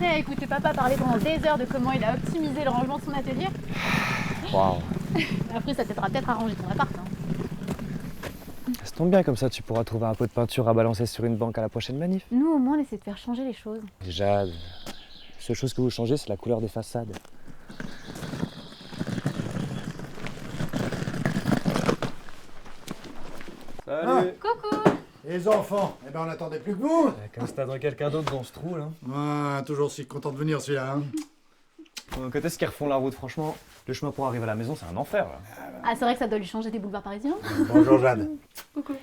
prêt à écouter papa parler pendant des heures de comment il a optimisé le rangement de son atelier? Waouh. Après, ça t'aidera peut-être à ranger ton appart. Hein. Ça tombe bien, comme ça tu pourras trouver un pot de peinture à balancer sur une banque à la prochaine manif. Nous, au moins, on essaie de faire changer les choses. Déjà, la seule chose que vous changez, c'est la couleur des façades. Salut. Coucou. Les enfants, eh ben on n'attendait plus que vous. Comme si t'attendais quelqu'un d'autre dans ce trou, là. Ah, toujours si content de venir celui-là. Hein. Quand est-ce qu'ils refont la route, franchement? Le chemin pour arriver à la maison, c'est un enfer, là. Ah, c'est vrai que ça doit lui changer des boulevards parisiens. Bonjour Jeanne. Coucou.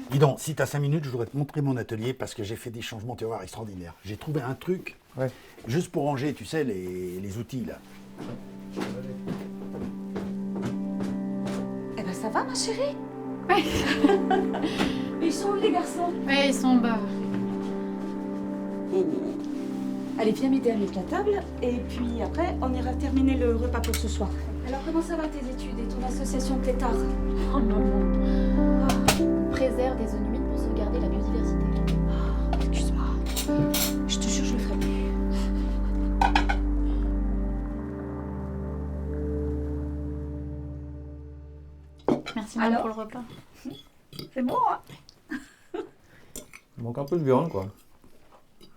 Dis donc, si t'as 5 minutes, je voudrais te montrer mon atelier parce que j'ai fait des changements, tu vas voir, extraordinaires. J'ai trouvé un truc, Ouais. juste pour ranger, tu sais, les outils là. Eh ben ça va ma chérie? Ouais. Ils sont où les garçons? Ouais, ils sont bas. Allez, viens m'aider à mettre la table et puis après on ira terminer le repas pour ce soir. Alors comment ça va tes études et ton association Clétard? Oh maman. On préserve des zones humides pour sauvegarder la biodiversité. Excuse-moi. Je te jure je le ferai plus. Merci maman Alors pour le repas. C'est bon hein? Il manque un peu de viande, quoi.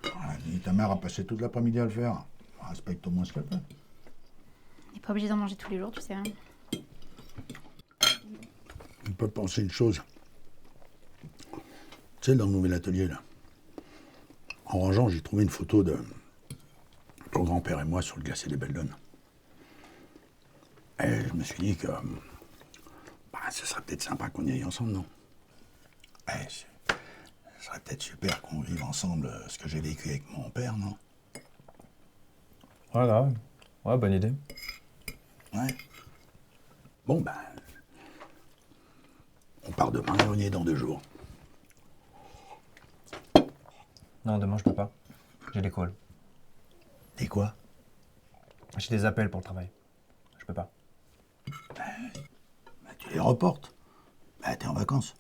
Ah, dis, ta mère a passé toute l'après-midi à le faire. Respecte au moins ce qu'elle fait. On n'est pas obligé d'en manger tous les jours, tu sais. Hein. On peut penser une chose. Tu sais, dans le nouvel atelier là, en rangeant, j'ai trouvé une photo de ton grand-père et moi sur le glacier des Belles Donnes. Et je me suis dit que ce serait peut-être sympa qu'on y aille ensemble, non? Ce serait peut-être super qu'on vive ensemble ce que j'ai vécu avec mon père, non? Ouais, grave. Ouais, bonne idée. Ouais. Bon, on part demain et on y est dans 2 jours. Non, demain, je peux pas. J'ai des calls. Et quoi? J'ai des appels pour le travail. Je peux pas. Tu les reportes. T'es en vacances.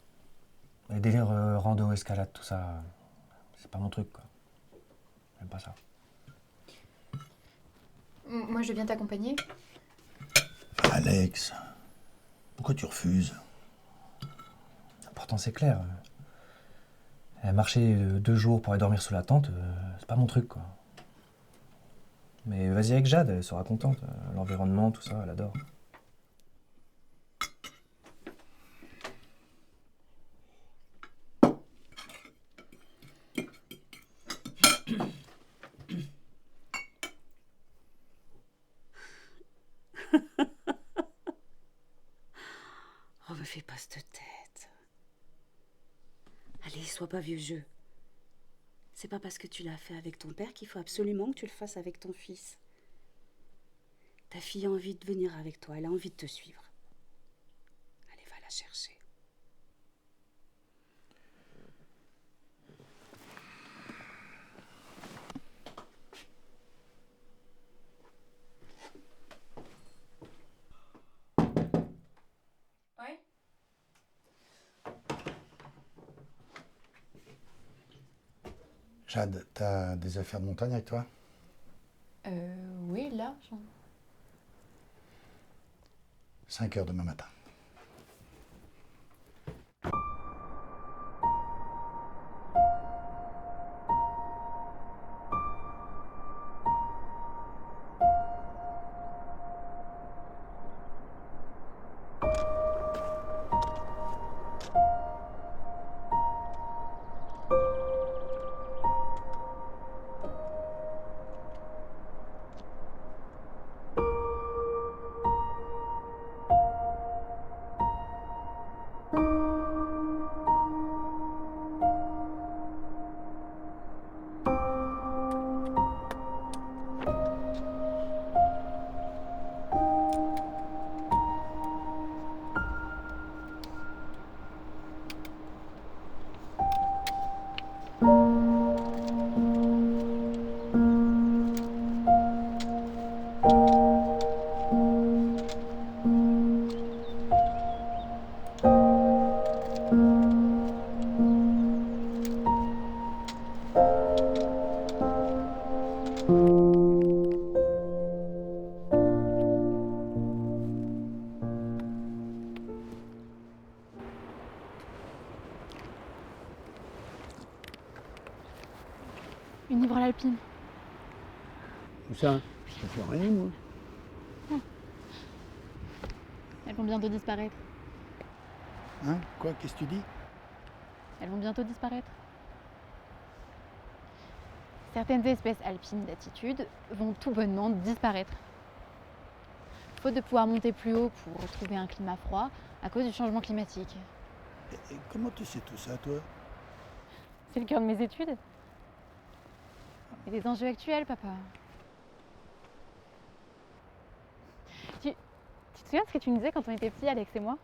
Les délires rando, escalade, tout ça, c'est pas mon truc, quoi. J'aime pas ça. Moi, je viens t'accompagner. Alex, pourquoi tu refuses? Pourtant, c'est clair. Marcher 2 jours pour aller dormir sous la tente, c'est pas mon truc, quoi. Mais vas-y avec Jade, elle sera contente. L'environnement, tout ça, elle adore. Oh me fais pas cette tête. Allez, sois pas vieux jeu. C'est pas parce que tu l'as fait avec ton père qu'il faut absolument que tu le fasses avec ton fils. Ta fille a envie de venir avec toi, elle a envie de te suivre. Allez, va la chercher. Ouais. Jade, t'as des affaires de montagne avec toi? Oui, là. 5 heures demain matin. Alpine. Où ça? Je fais rien, moi. Elles vont bientôt disparaître. Hein? Quoi? Qu'est-ce que tu dis? Elles vont bientôt disparaître. Certaines espèces alpines d'altitude vont tout bonnement disparaître. Faute de pouvoir monter plus haut pour retrouver un climat froid à cause du changement climatique. Et comment tu sais tout ça, toi? C'est le cœur de mes études. Et des enjeux actuels, papa. Tu te souviens de ce que tu me disais quand on était petits, Alex et moi?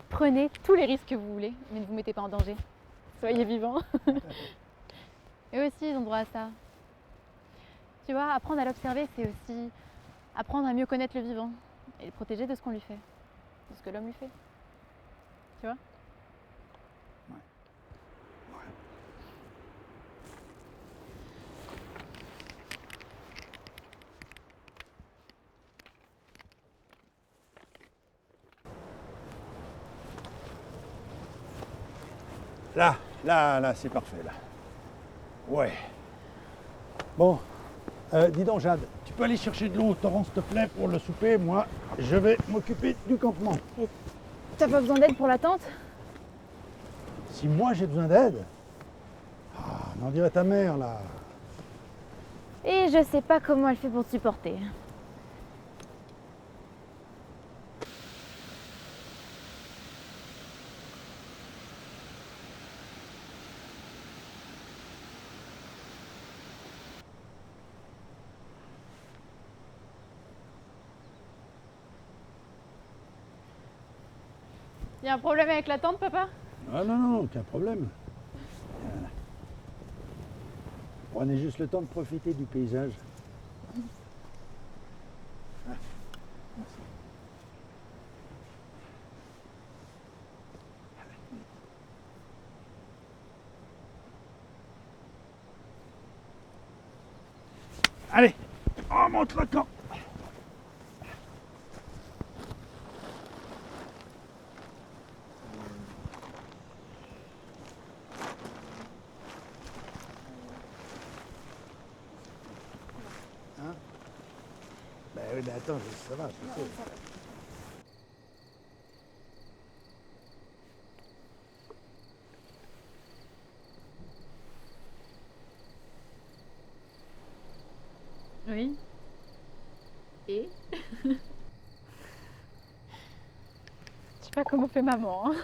Prenez tous les risques que vous voulez, mais ne vous mettez pas en danger. Soyez vivants. Eux aussi, ils ont droit à ça. Tu vois, apprendre à l'observer, c'est aussi apprendre à mieux connaître le vivant et le protéger de ce qu'on lui fait, de ce que l'homme lui fait. Tu vois? Là, c'est parfait, là. Ouais. Bon, dis donc, Jade, tu peux aller chercher de l'eau au torrent, s'il te plaît, pour le souper. Moi, je vais m'occuper du campement. T'as pas besoin d'aide pour la tente? Si moi, j'ai besoin d'aide? Ah, on dirait ta mère, là. Et je sais pas comment elle fait pour te supporter. Y a un problème avec la tente, papa? Ah non, aucun problème. Voilà. Prenez juste le temps de profiter du paysage. Ah, merci. Allez, on monte le camp. Ben oui, mais attends, ça va, tu sais. Oui. Et je sais pas comment fait maman. Hein.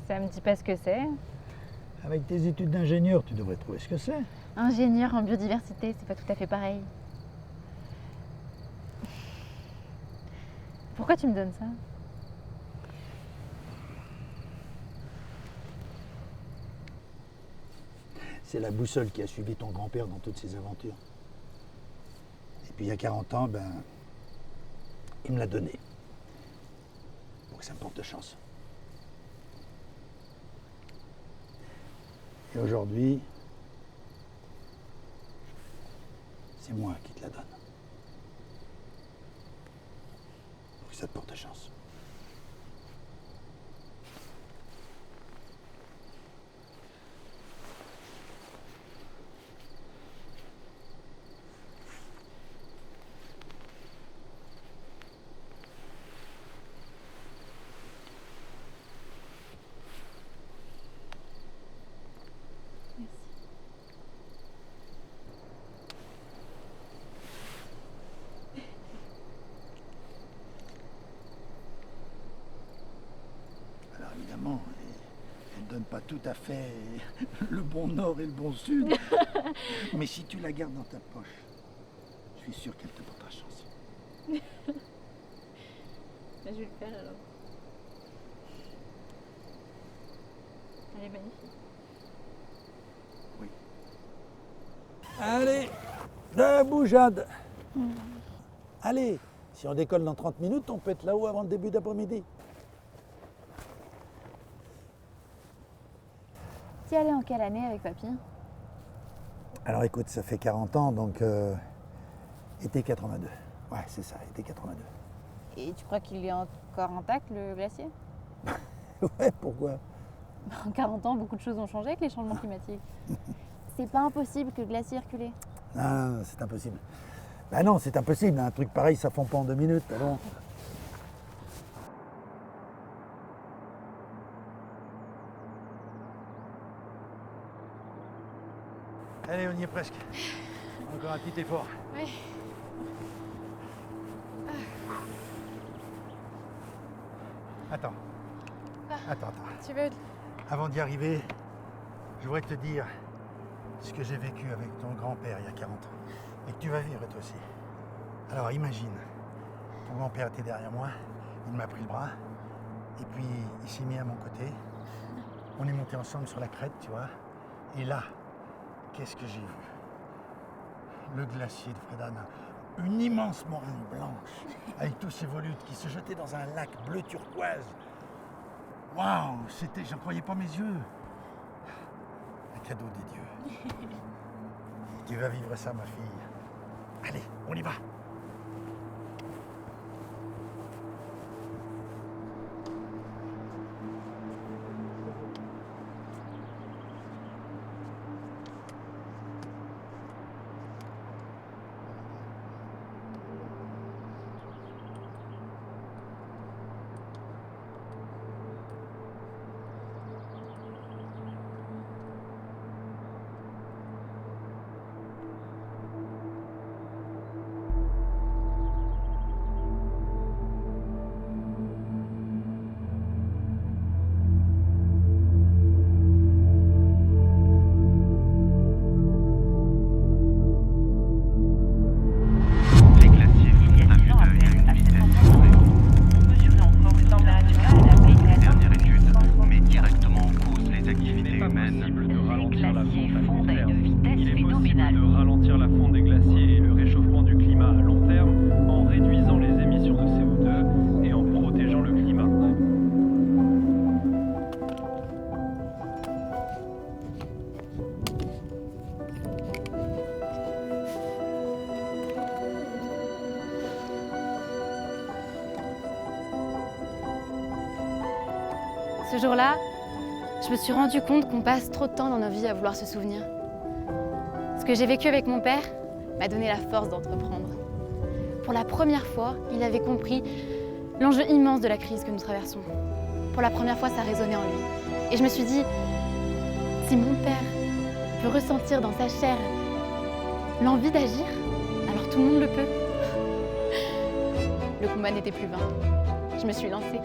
Ça me dit pas ce que c'est. Avec tes études d'ingénieur, tu devrais trouver ce que c'est. Ingénieur en biodiversité, c'est pas tout à fait pareil. Pourquoi tu me donnes ça? C'est la boussole qui a suivi ton grand-père dans toutes ses aventures. Et puis il y a 40 ans, il me l'a donnée. Pour que ça me porte chance. Et aujourd'hui, c'est moi qui te la donne. Pour que ça te porte chance. Alors évidemment, elle ne donne pas tout à fait le bon nord et le bon sud. Mais si tu la gardes dans ta poche, je suis sûr qu'elle te portera chance. Je vais le faire alors. Elle est magnifique. Oui. Allez, debout, Jade. Allez, si on décolle dans 30 minutes, on peut être là-haut avant le début d'après-midi. Tu es allé en quelle année avec papy? Alors écoute, ça fait 40 ans, donc été 82. Ouais, c'est ça, été 82. Et tu crois qu'il est encore intact, le glacier? Ouais, pourquoi? En 40 ans, beaucoup de choses ont changé avec les changements climatiques. C'est pas impossible que le glacier ait reculé. Non, c'est impossible. Ben non, c'est impossible. Un truc pareil, ça fond pas en 2 minutes. Alors. Allez, on y est presque. Encore un petit effort. Ouais. Attends. Attends. Tu veux... Avant d'y arriver, je voudrais te dire ce que j'ai vécu avec ton grand-père il y a 40 ans. Et que tu vas vivre toi aussi. Alors imagine, ton grand-père était derrière moi, il m'a pris le bras, et puis il s'est mis à mon côté. On est monté ensemble sur la crête, tu vois. Et là, qu'est-ce que j'ai vu? Le glacier de Fredana, une immense moraine blanche, avec tous ces volutes qui se jetaient dans un lac bleu turquoise. Waouh, j'en croyais pas mes yeux. Un cadeau des dieux. Tu vas vivre ça, ma fille. Allez, on y va. Ce jour-là, je me suis rendu compte qu'on passe trop de temps dans nos vies à vouloir se souvenir. Ce que j'ai vécu avec mon père m'a donné la force d'entreprendre. Pour la première fois, il avait compris l'enjeu immense de la crise que nous traversons. Pour la première fois, ça résonnait en lui. Et je me suis dit, si mon père peut ressentir dans sa chair l'envie d'agir, alors tout le monde le peut. Le combat n'était plus vain. Je me suis lancée.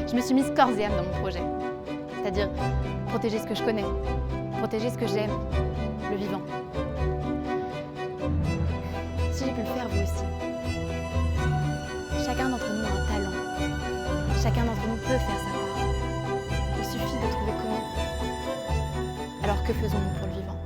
Je me suis mise corps et âme dans mon projet. C'est-à-dire protéger ce que je connais, protéger ce que j'aime, le vivant. Si j'ai pu le faire, vous aussi. Chacun d'entre nous a un talent. Chacun d'entre nous peut faire sa part. Il suffit de trouver comment. Alors que faisons-nous pour le vivant ?